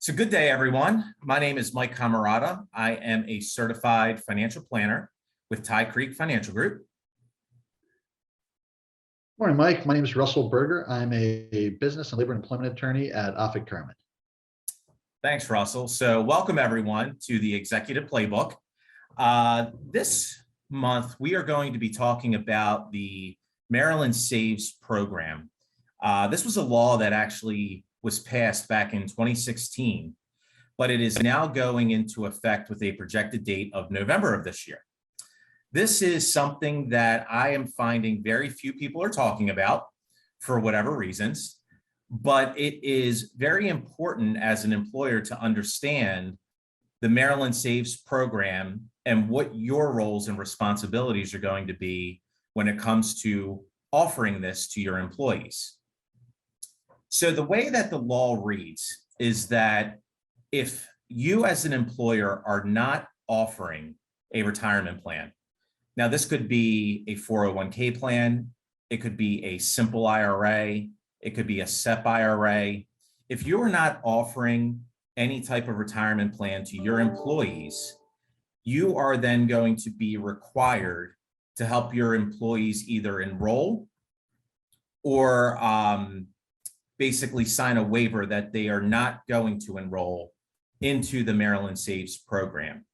So good day, everyone. My name is Mike Cammarata. I am a certified financial planner with Tie Creek Financial Group. Morning, Mike. My name is Russell Berger. I'm a business and labor and employment attorney at Offit Kurman. Thanks, Russell. So welcome, everyone, to the Executive Playbook. This month, we are going to be talking about the Maryland Saves program. This was a law that actually was passed back in 2016, but it is now going into effect with a projected date of November of this year. This is something that I am finding very few people are talking about for whatever reasons, but it is very important as an employer to understand the Maryland Saves program and what your roles and responsibilities are going to be when it comes to offering this to your employees. So the way that the law reads is that if you as an employer are not offering a retirement plan, now this could be a 401k plan, it could be a simple IRA, it could be a SEP IRA. If you are not offering any type of retirement plan to your employees, you are then going to be required to help your employees either enroll or basically sign a waiver that they are not going to enroll into the Maryland Saves program.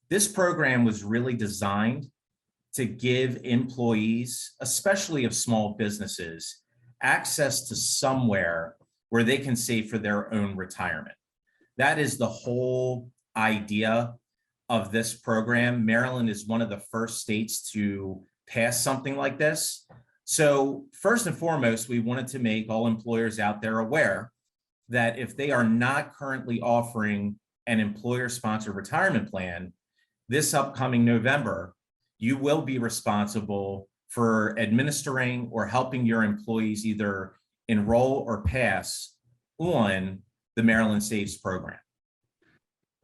This program was really designed to give employees, especially of small businesses, access to somewhere where they can save for their own retirement. That is the whole idea of this program. Maryland is one of the first states to pass something like this. So first and foremost, we wanted to make all employers out there aware that if they are not currently offering an employer-sponsored retirement plan, this upcoming November, you will be responsible for administering or helping your employees either enroll or pass on the Maryland Saves program.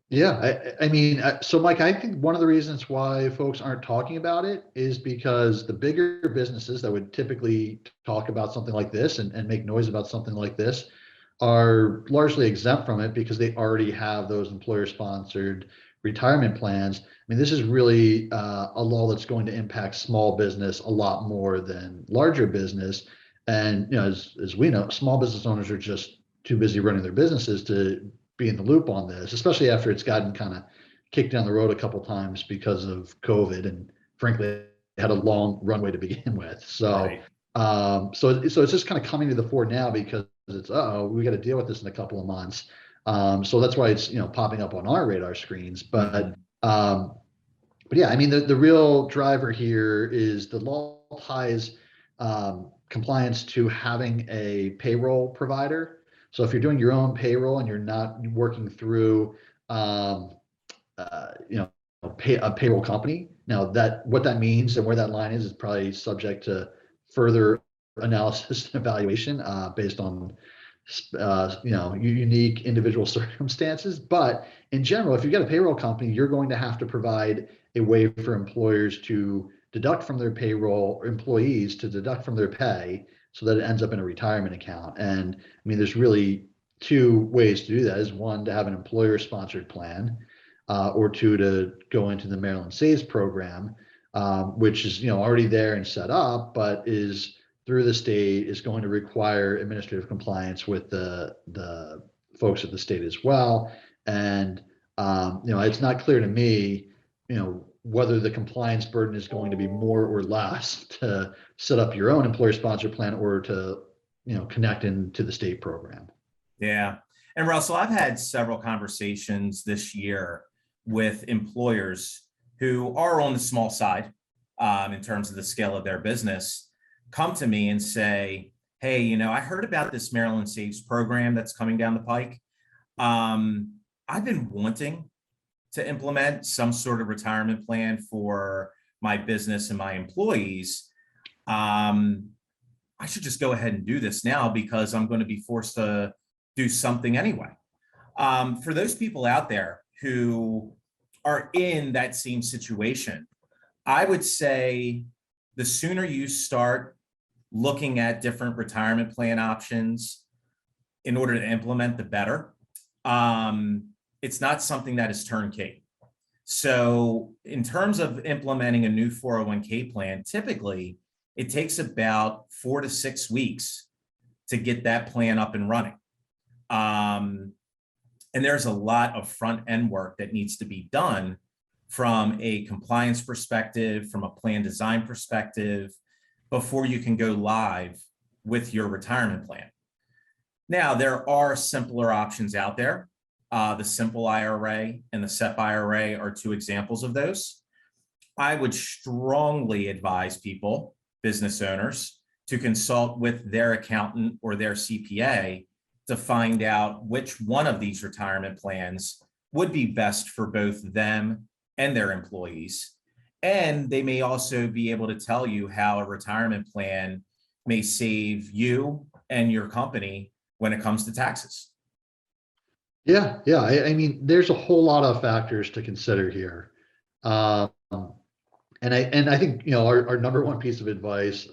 Yeah, so Mike, I think one of the reasons why folks aren't talking about it is because the bigger businesses that would typically talk about something like this and make noise about something like this are largely exempt from it because they already have those employer-sponsored retirement plans. I mean, this is really a law that's going to impact small business a lot more than larger business. And as we know, small business owners are just too busy running their businesses to be in the loop on this, especially after it's gotten kind of kicked down the road a couple times because of COVID, and frankly, it had a long runway to begin with. So, right. So it's just kind of coming to the fore now because it's we got to deal with this in a couple of months. So that's why it's popping up on our radar screens. But yeah, I mean the real driver here is the law ties compliance to having a payroll provider. So if you're doing your own payroll and you're not working through, a payroll company, now what that means and where that line is probably subject to further analysis and evaluation based on, unique individual circumstances. But in general, if you've got a payroll company, you're going to have to provide a way for employers to deduct from their payroll, or employees to deduct from their pay, so that it ends up in a retirement account. And I mean, there's really two ways to do that. Is one, to have an employer-sponsored plan, or two, to go into the Maryland Saves program, which is already there and set up, but is through the state is going to require administrative compliance with the folks at the state as well. And it's not clear to me, whether the compliance burden is going to be more or less to set up your own employer-sponsored plan or to, connect into the state program. Yeah. And Russell, I've had several conversations this year with employers who are on the small side in terms of the scale of their business, come to me and say, hey, I heard about this Maryland Saves program that's coming down the pike. I've been wanting to implement some sort of retirement plan for my business and my employees. I should just go ahead and do this now because I'm going to be forced to do something anyway. For those people out there who are in that same situation, I would say the sooner you start looking at different retirement plan options in order to implement, the better. It's not something that is turnkey. So in terms of implementing a new 401k plan, typically it takes about 4 to 6 weeks to get that plan up and running. And there's a lot of front end work that needs to be done from a compliance perspective, from a plan design perspective, before you can go live with your retirement plan. Now, there are simpler options out there. The simple IRA and the SEP IRA are two examples of those. I would strongly advise people, business owners, to consult with their accountant or their CPA to find out which one of these retirement plans would be best for both them and their employees. And they may also be able to tell you how a retirement plan may save you and your company when it comes to taxes. Yeah, yeah. I mean, there's a whole lot of factors to consider here. And I think, our number one piece of advice,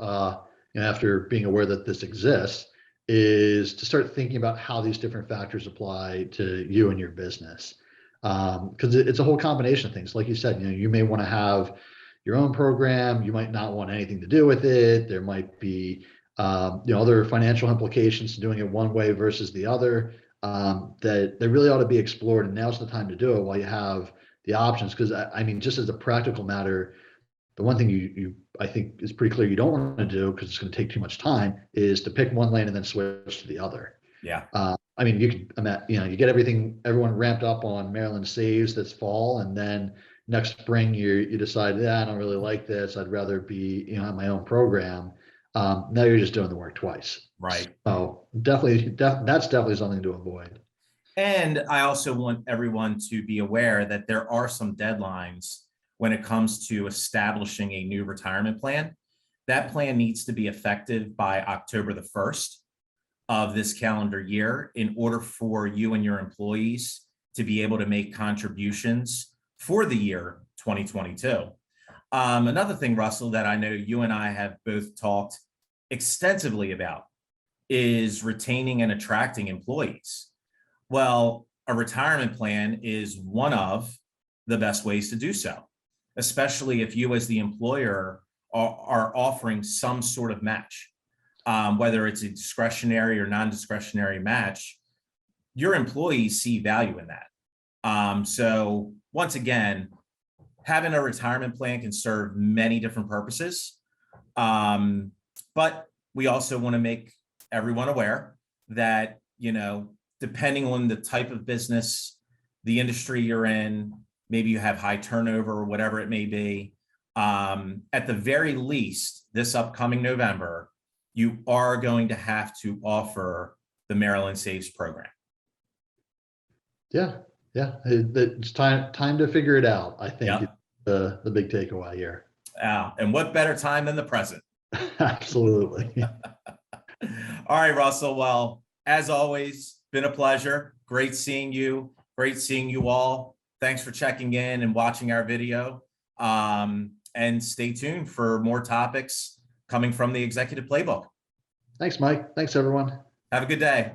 after being aware that this exists, is to start thinking about how these different factors apply to you and your business. Because it's a whole combination of things. Like you said, you may want to have your own program. You might not want anything to do with it. There might be, other financial implications to doing it one way versus the other, that they really ought to be explored. And now's the time to do it while you have the options. Because I mean, just as a practical matter, the one thing you I think is pretty clear you don't want to do, because it's going to take too much time, is to pick one lane and then switch to the other. Yeah. I mean, you get everyone ramped up on Maryland Saves this fall, and then next spring you decide, I don't really like this. I'd rather be, on my own program. Now you're just doing the work twice. Right. So definitely, that's definitely something to avoid. And I also want everyone to be aware that there are some deadlines when it comes to establishing a new retirement plan. That plan needs to be effective by October the 1st of this calendar year in order for you and your employees to be able to make contributions for the year 2022. Another thing, Russell, that I know you and I have both talked extensively about is retaining and attracting employees. Well, a retirement plan is one of the best ways to do so, especially if you as the employer are offering some sort of match, whether it's a discretionary or non-discretionary match. Your employees see value in that. So once again, having a retirement plan can serve many different purposes. But we also want to make everyone aware that, depending on the type of business, the industry you're in, maybe you have high turnover or whatever it may be. At the very least, this upcoming November, you are going to have to offer the Maryland Saves program. Yeah, it's time to figure it out. I think Yep. The big takeaway here. And what better time than the present? Absolutely. All right, Russell. Well, as always, been a pleasure. Great seeing you. Great seeing you all. Thanks for checking in and watching our video. And stay tuned for more topics coming from the Executive Playbook. Thanks, Mike. Thanks, everyone. Have a good day.